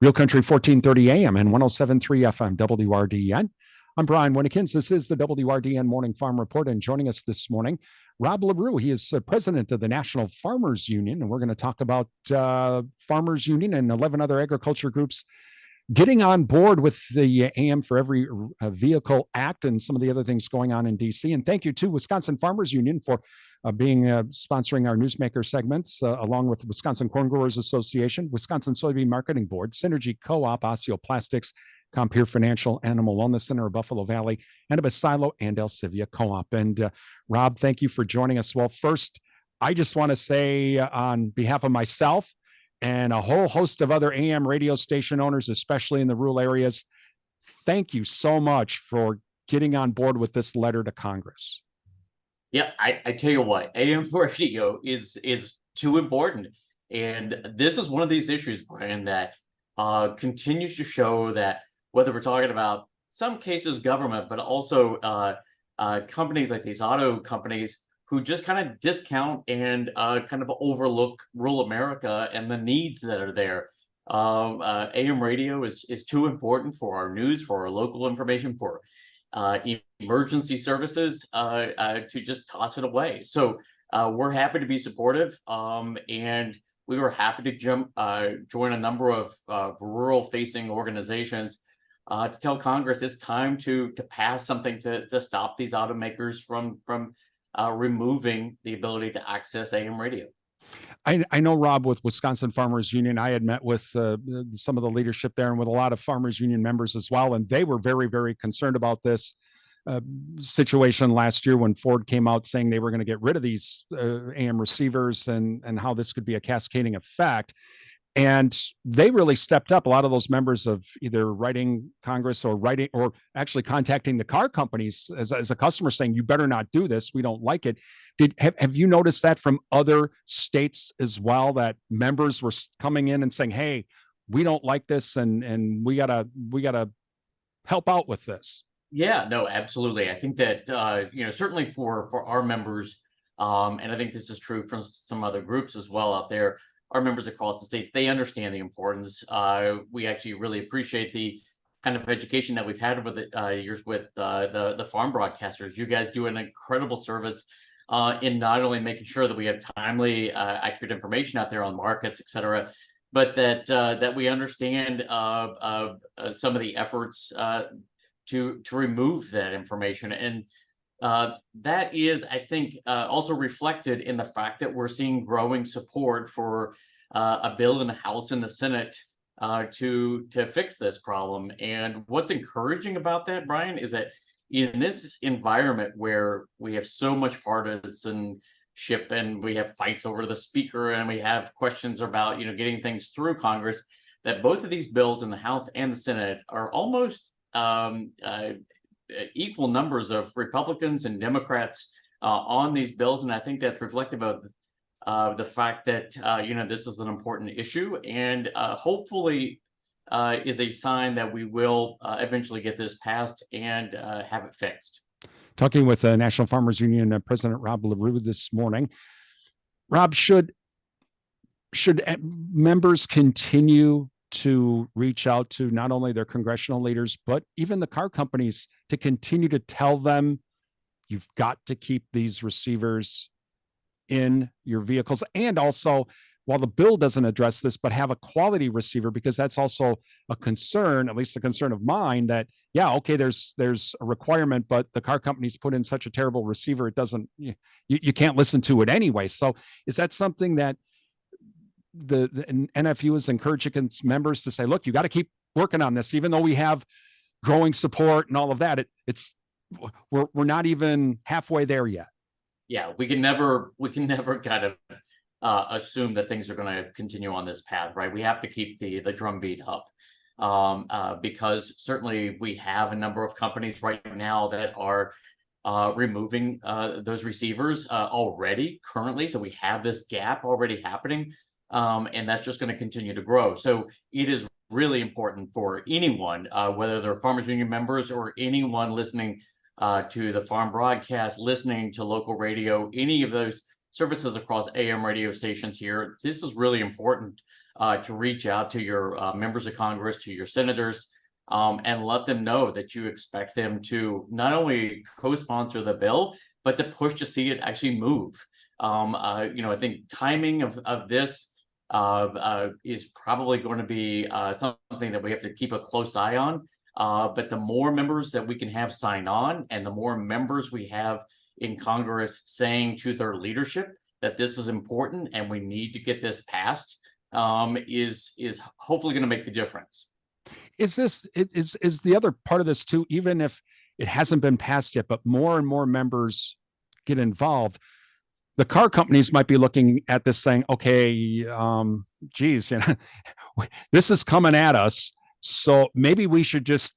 Real Country 1430 AM and 1073 FM WRDN. I'm Brian Winnekins. This is the WRDN Morning Farm Report, and joining us this morning, Rob Larew. He is president of the National Farmers Union, and we're going to talk about Farmers Union and 11 other agriculture groups getting on board with the AM for Every Vehicle Act and some of the other things going on in D.C. And thank you to Wisconsin Farmers Union for being sponsoring our newsmaker segments, along with the Wisconsin Corn Growers Association, Wisconsin Soybean Marketing Board, Synergy Co-op, Osteoplastics, Compeer Financial, Animal Wellness Center of Buffalo Valley, and Silo and Elsivia Co-op. And Rob, thank you for joining us. Well, first, I just want to say on behalf of myself and a whole host of other AM radio station owners, especially in the rural areas, thank you so much for getting on board with this letter to Congress. Yeah, I tell you what, AM radio is too important. And this is one of these issues, Brian, that continues to show that whether we're talking about some cases government, but also companies like these auto companies who just kind of discount and kind of overlook rural America and the needs that are there. AM radio is too important for our news, for our local information, for emergency services, to just toss it away. So we're happy to be supportive, and we were happy to join a number of rural-facing organizations to tell Congress it's time to pass something to stop these automakers from removing the ability to access AM radio. I know, Rob, with Wisconsin Farmers Union, I had met with some of the leadership there and with a lot of Farmers Union members as well, and they were very, very concerned about this situation last year when Ford came out saying they were going to get rid of these AM receivers and how this could be a cascading effect. And they really stepped up. A lot of those members of either writing Congress or actually contacting the car companies as a customer saying, you better not do this. We don't like it. Have you noticed that from other states as well, that members were coming in and saying, hey, we don't like this and we gotta help out with this? Yeah, no, absolutely. I think that, certainly for our members, and I think this is true for some other groups as well out there, our members across the states, they understand the importance. We actually really appreciate the kind of education that we've had over the years with the farm broadcasters. You guys do an incredible service in not only making sure that we have timely, accurate information out there on markets, et cetera, but that we understand some of the efforts to remove that information. And that is, I think, also reflected in the fact that we're seeing growing support for a bill in the House and the Senate to fix this problem. And what's encouraging about that, Brian, is that in this environment where we have so much partisanship and we have fights over the speaker and we have questions about getting things through Congress, that both of these bills in the House and the Senate are almost equal numbers of Republicans and Democrats on these bills. And I think that's reflective of the fact that, this is an important issue and hopefully is a sign that we will eventually get this passed and have it fixed. Talking with National Farmers Union President Rob Larew this morning. Rob, should members continue to reach out to not only their congressional leaders, but even the car companies to continue to tell them you've got to keep these receivers in your vehicles? And also, while the bill doesn't address this, but have a quality receiver, because that's also a concern, at least a concern of mine, that, yeah, okay, there's a requirement, but the car companies put in such a terrible receiver, it doesn't, you can't listen to it anyway. So is that something that the NFU is encouraging its members to say, look, you got to keep working on this, even though we have growing support and all of that, we're not even halfway there yet. Yeah, we can never kind of assume that things are going to continue on this path, right? We have to keep the drumbeat up, because certainly we have a number of companies right now that are removing those receivers already currently. So we have this gap already happening. And that's just going to continue to grow. So it is really important for anyone, whether they're Farmers Union members or anyone listening to the farm broadcast, listening to local radio, any of those services across AM radio stations here. This is really important to reach out to your members of Congress, to your senators, and let them know that you expect them to not only co-sponsor the bill, but to push to see it actually move. I think timing of this is probably going to be something that we have to keep a close eye on. But the more members that we can have sign on, and the more members we have in Congress saying to their leadership that this is important and we need to get this passed, is hopefully going to make the difference. Is the other part of this too, even if it hasn't been passed yet, but more and more members get involved, the car companies might be looking at this saying, okay, geez, this is coming at us. So maybe we should just,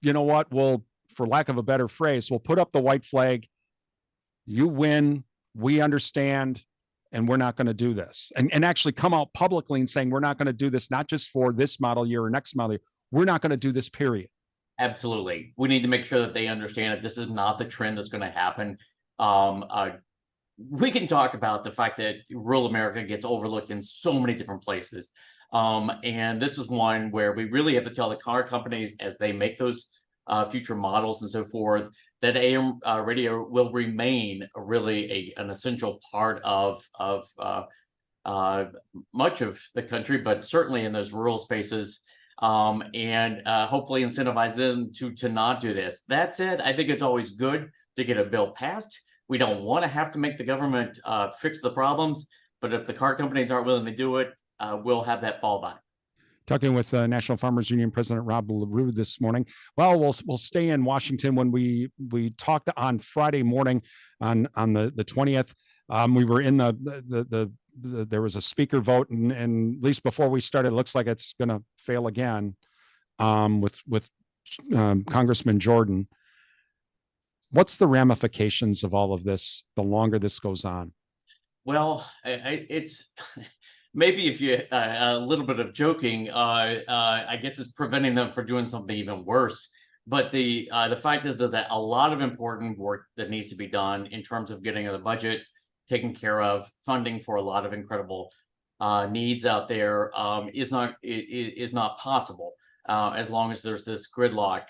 for lack of a better phrase, we'll put up the white flag. You win, we understand, and we're not going to do this. And actually come out publicly and saying, we're not going to do this, not just for this model year or next model year. We're not going to do this, period. Absolutely. We need to make sure that they understand that this is not the trend that's going to happen. We can talk about the fact that rural America gets overlooked in so many different places. And this is one where we really have to tell the car companies as they make those future models and so forth, that AM radio will remain really an essential part of much of the country, but certainly in those rural spaces, and hopefully incentivize them to not do this. That said, I think it's always good to get a bill passed. We don't want to have to make the government fix the problems, but if the car companies aren't willing to do it, we'll have that fallback. Talking with National Farmers Union President Rob Larew this morning. Well, we'll stay in Washington. When we talked on Friday morning on the 20th, we were in there was a speaker vote, and at least before we started, it looks like it's going to fail again with Congressman Jordan. What's the ramifications of all of this the longer this goes on? Well, it's maybe if you a little bit of joking, I guess it's preventing them from doing something even worse. But the fact is that a lot of important work that needs to be done in terms of getting the budget taken care of, funding for a lot of incredible needs out there is not possible as long as there's this gridlock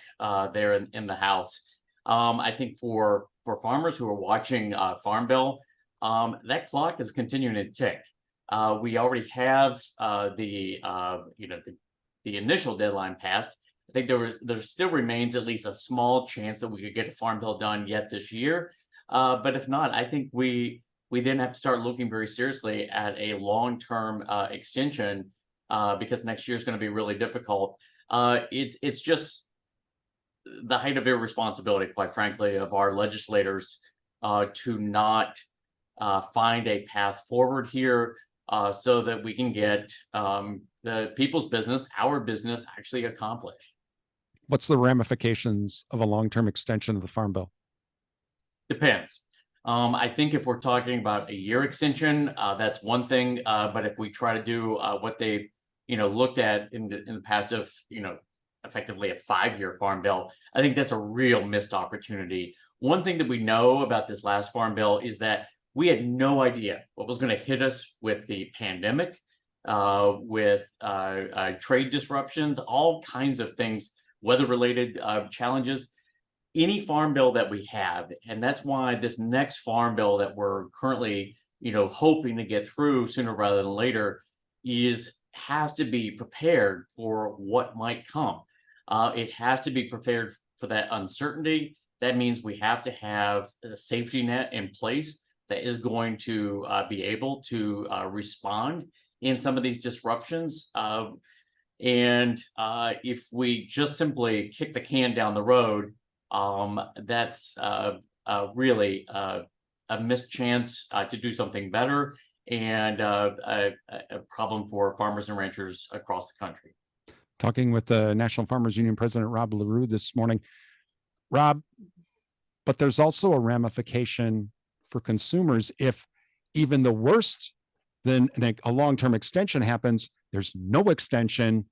there in the House. I think for farmers who are watching Farm Bill, that clock is continuing to tick. We already have the initial deadline passed. I think there still remains at least a small chance that we could get a Farm Bill done yet this year. But if not, I think we then have to start looking very seriously at a long-term extension because next year is going to be really difficult. It's just the height of irresponsibility, quite frankly, of our legislators to not find a path forward here so that we can get the people's business, our business, actually accomplished. What's the ramifications of a long-term extension of the Farm Bill? Depends. I think if we're talking about a year extension, that's one thing. But if we try to do what they, looked at in the past of, effectively a 5-year Farm Bill, I think that's a real missed opportunity. One thing that we know about this last Farm Bill is that we had no idea what was going to hit us with the pandemic, with trade disruptions, all kinds of things, weather-related challenges. Any farm bill that we have, and that's why this next farm bill that we're currently, hoping to get through sooner rather than later, has to be prepared for what might come. It has to be prepared for that uncertainty. That means we have to have a safety net in place that is going to be able to respond in some of these disruptions. And if we just simply kick the can down the road, that's really a missed chance to do something better, and a problem for farmers and ranchers across the country. Talking with the National Farmers Union President Rob Larew this morning. Rob, but there's also a ramification for consumers if even the worst then a long-term extension happens, there's no extension,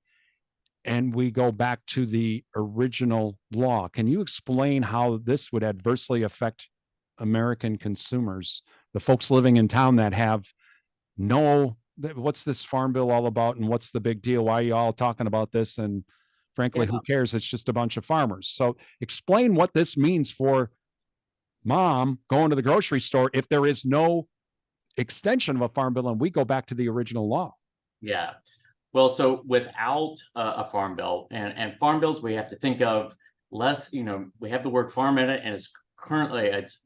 and we go back to the original law. Can you explain how this would adversely affect American consumers, the folks living in town that have no what's this farm bill all about, and what's the big deal? Why are you all talking about this? And frankly, Yeah. who cares? It's just a bunch of farmers. So explain what this means for mom going to the grocery store if there is no extension of a farm bill and we go back to the original law. Yeah. Well, so without a farm bill and farm bills, we have to think of less, we have the word farm in it, and it's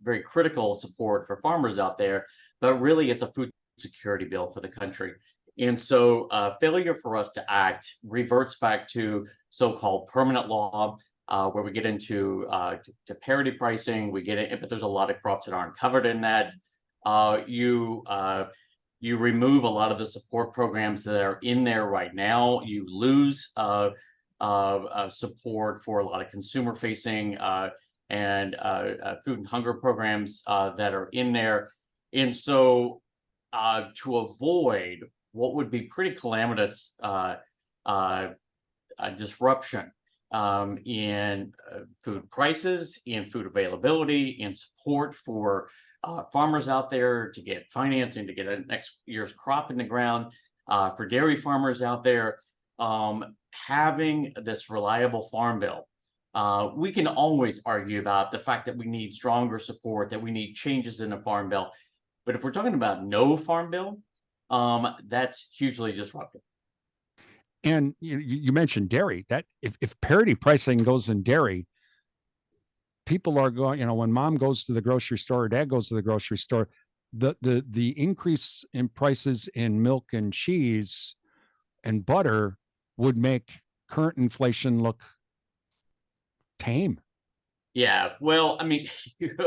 very critical support for farmers out there, but really it's a food security bill for the country. And so failure for us to act reverts back to so-called permanent law, where we get into to parity pricing. We get it, but there's a lot of crops that aren't covered in that. You remove a lot of the support programs that are in there right now. You lose support for a lot of consumer facing and food and hunger programs that are in there. And so to avoid what would be pretty calamitous disruption in food prices, in food availability, in support for farmers out there to get financing to get a next year's crop in the ground, for dairy farmers out there, having this reliable farm bill. We can always argue about the fact that we need stronger support, that we need changes in the farm bill. But if we're talking about no farm bill, that's hugely disruptive. And you mentioned dairy. That if parity pricing goes in dairy, people are going, when mom goes to the grocery store or dad goes to the grocery store, the increase in prices in milk and cheese and butter would make current inflation look tame. Yeah, well, I mean,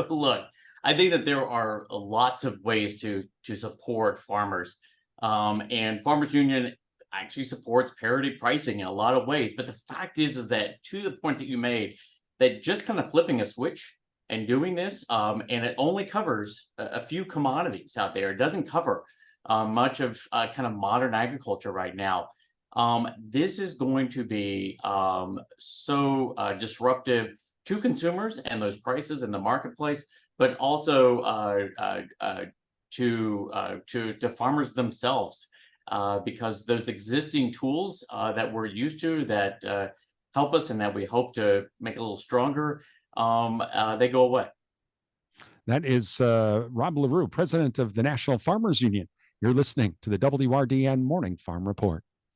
look, I think that there are lots of ways to support farmers, and Farmers Union actually supports parity pricing in a lot of ways. But the fact is that, to the point that you made, that just kind of flipping a switch and doing this, and it only covers a few commodities out there. It doesn't cover much of kind of modern agriculture right now. This is going to be so disruptive to consumers and those prices in the marketplace, but also to farmers themselves, because those existing tools that we're used to that help us and that we hope to make a little stronger, they go away. That is Rob Larew, president of the National Farmers Union. You're listening to the WRDN Morning Farm Report.